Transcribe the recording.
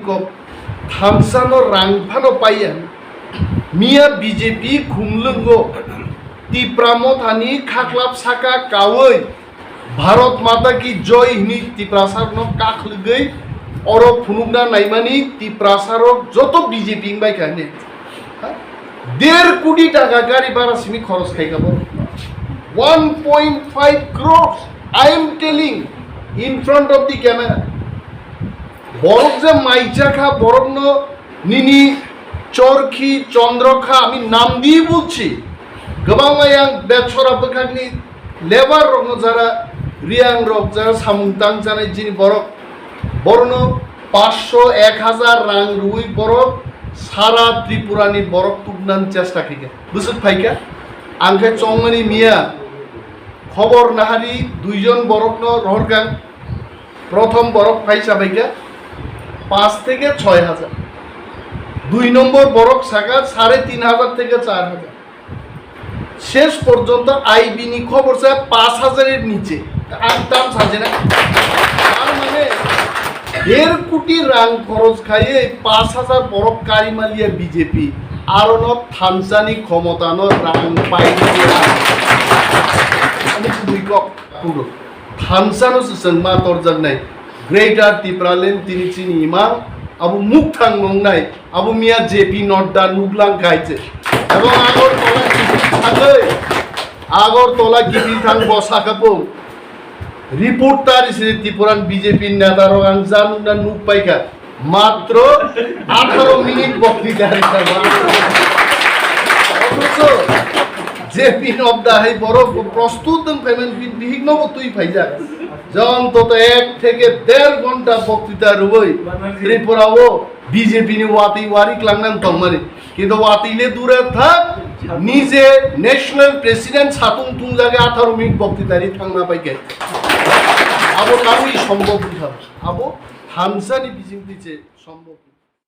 kop thamsano rangphano paiyan Miya BJP Khumulwng Tipramo thani khaklap Sakha kawai Bharat Mata ki joy hini tiprasarno kakhlugei oro phunugna naimani tiprasarok joto BJP bai khane 1.5 কোটি টাকা গাড়ি ভাড়া সিমি খরচ খাইকা বড় 1.5 crores I am telling in front of the camera বরক যে মাইচা খা বরক ন নিনি চরখি চন্দ্রখা আমি নাম দিয়ে বলছি Kwbangma yang বেছরা বখানি লেবার রং যারা রিয়াং রক যারা সামুংতাং জানাই যিনি বরক বর্ণ 500 1000 রাং রুই বরক সারা ত্রিপুরানি বরক তুগনান চেষ্টা খাইকা বুঝত ফাইকা আংখে চংমানি মিয়া খবর নাহারি দুইজন বরক ন রহরগাং প্রথম বরক ফাইসা ফাইকা 5 থেকে 6000 2 নম্বর বরক সাকা 3500 থেকে 4000 শেষ পর্যন্ত আইবিনি খবর চায় 5000 এর নিচে আনতাম সাজে না তার মানে 1.5 কোটি রাং খরচ খাইয়ে 5000 বরক কারিমালিয়া বিজেপি আরো ন থানসানি ক্ষমতানো রাং পাইনি আমি দুইকক পুরো থানসানো সুসংমা তরজাক নাই গ্রেটার ত্রিপুরালেন তিনি চিনি ইমাম আবু মুখ থাংমং নাই আবু মিয়া জেপি নড্ডা নুগলাং খাইছে এবং আগরতলা গিবি থাং বসা কাপো রিপোর্ট তার ত্রিপুরান বিজেপি নেতার আং জানু না নুক পাইকা মাত্র 18 মিনিট বক্তৃতা অথচ জেপি নড্ডা হাই বড় প্রস্তুত পেমেন্ট বিহিগ্ন তুই ফাইজা অন্তত 1 থেকে 1.5 ঘন্টা বক্তৃতা রুবই ত্রিপুরাও বিজেপি নি ওয়াতি ওয়ারি ক্লাংনান তংমারি কিন্তু ওয়াতিলে দূরে থাক নিজে ন্যাশনাল প্রেসিডেন্ট সাতুং তুং জায়গায় 18 মিনিট বক্তৃতারি থাংনা পাইকে আবো নামি সম্ভব আবো হামসানি বিজিং দিছে সম্ভব